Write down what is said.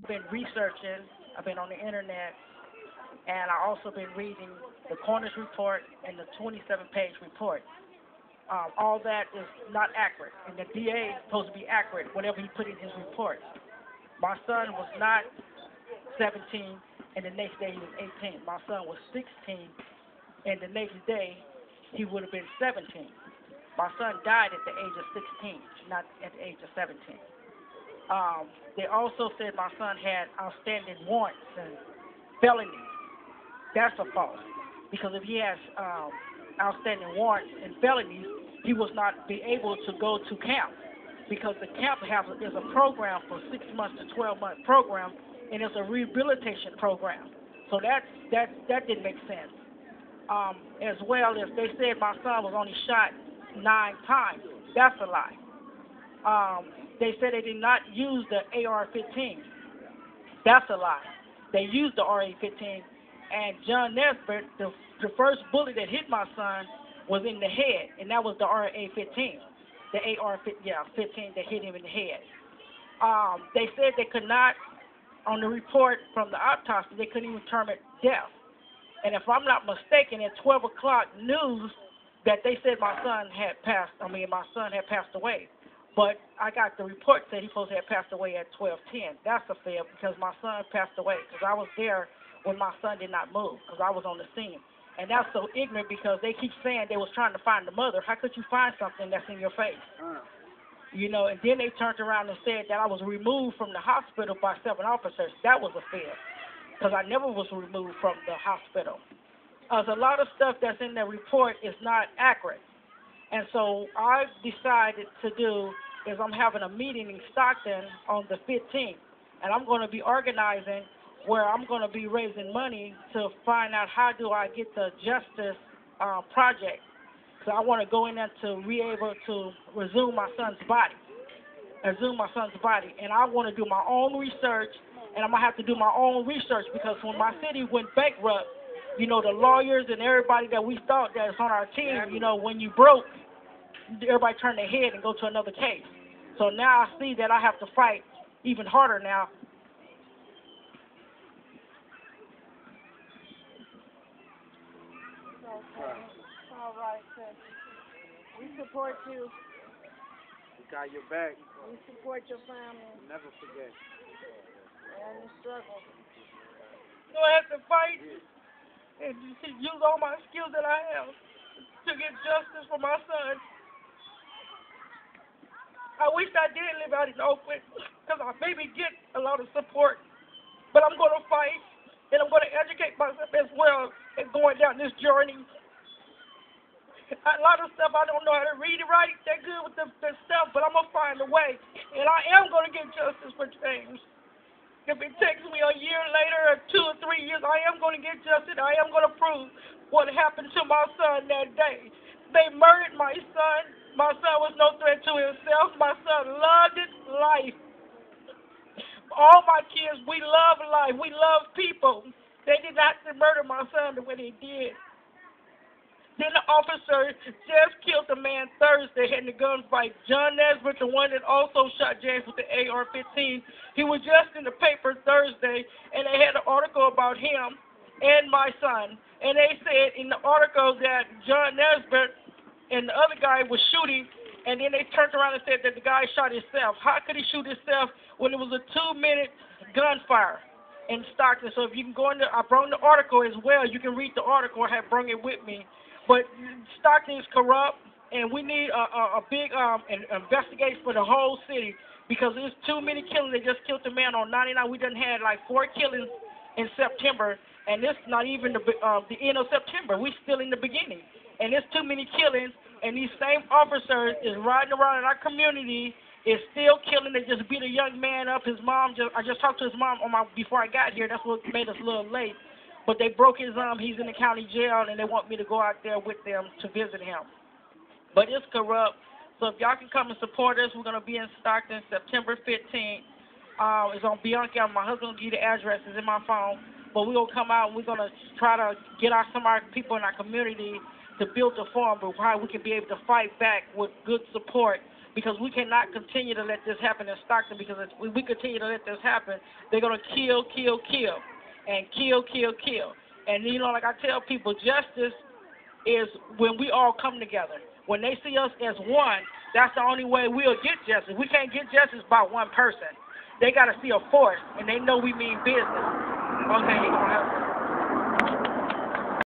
been researching. I've been on the internet, and I also been reading the coroner's report and the 27-page report. All that is not accurate, and the DA is supposed to be accurate whatever he put in his report. My son was not 17, and the next day he was 18. My son was 16, and the next day he would have been 17. My son died at the age of 16, not at the age of 17. They also said my son had outstanding warrants and felonies. That's a false, because if he has outstanding warrants and felonies, he was not be able to go to camp, because the camp is a program for 6 months to 12-month program, and it's a rehabilitation program. So that didn't make sense. As well as they said my son was only shot 9 times. That's a lie. They said they did not use the AR-15. That's a lie. They used the RA-15, and John Nesbitt, the first bullet that hit my son was in the head, and that was the RA-15, the AR-15 that hit him in the head. They said they could not, on the report from the autopsy, they couldn't even term it death. And if I'm not mistaken, at 12 o'clock news, that they said my son had passed away. But I got the report that he supposed to have passed away at 12:10. That's a fail, because my son passed away, because I was there when my son did not move, because I was on the scene. And that's so ignorant, because they keep saying they was trying to find the mother. How could you find something that's in your face? You know, and then they turned around and said that I was removed from the hospital by 7 officers. That was a fail, because I never was removed from the hospital. There's a lot of stuff that's in the report is not accurate. And so I decided to do is I'm having a meeting in Stockton on the 15th, and I'm going to be organizing where I'm going to be raising money to find out how do I get the justice project. So I want to go in there to be able to resume my son's body, and I want to do my own research, and I'm going to have to do my own research, because when my city went bankrupt, you know, the lawyers and everybody that we thought that was on our team, you know, when you broke, everybody turned their head and go to another case. So now I see that I have to fight even harder now. Okay. All right, sis. We support you. We got your back. We support your family Never forget. and the struggle. So I have to fight and use all my skills that I have to get justice for my son. I wish I did live out in Oakland, because I maybe get a lot of support. But I'm going to fight, and I'm going to educate myself as well in going down this journey. A lot of stuff I don't know how to read and write that good with the stuff, but I'm going to find a way. And I am going to get justice for James. If it takes me a year later or 2 or 3 years, I am going to get justice. I am going to prove what happened to my son that day. They murdered my son. My son was no threat to himself. My son loved life. All my kids, we love life. We love people. They did not murder my son the way they did. Then the officer just killed the man Thursday in the gunfight. John Nesbitt, the one that also shot James with the AR-15, he was just in the paper Thursday, and they had an article about him and my son. And they said in the article that John Nesbitt and the other guy was shooting, and then they turned around and said that the guy shot himself. How could he shoot himself when it was a 2-minute gunfire in Stockton? So if you can go in there, I brought the article as well. You can read the article. I have brought it with me. But Stockton is corrupt, and we need a big investigation for the whole city, because there's too many killings. They just killed the man on 99. We done had like 4 killings in September, and this not even the end of September. We still in the beginning, and there's too many killings. And these same officers is riding around in our community, is still killing. They just beat a young man up. His mom I just talked to his mom before I got here. That's what made us a little late. But they broke his arm. He's in the county jail, and they want me to go out there with them to visit him. But it's corrupt. So if y'all can come and support us, we're going to be in Stockton September 15th. It's on Bianca. My husband will give you the address. It's in my phone. But we're going to come out, and we're going to try to get some of our people in our community to build a forum of how we can be able to fight back with good support because we cannot continue to let this happen in Stockton, because if we continue to let this happen, they're going to kill, and kill. And, you know, like I tell people, justice is when we all come together. When they see us as one, that's the only way we'll get justice. We can't get justice by one person. They got to see a force, and they know we mean business. Okay, you're going to have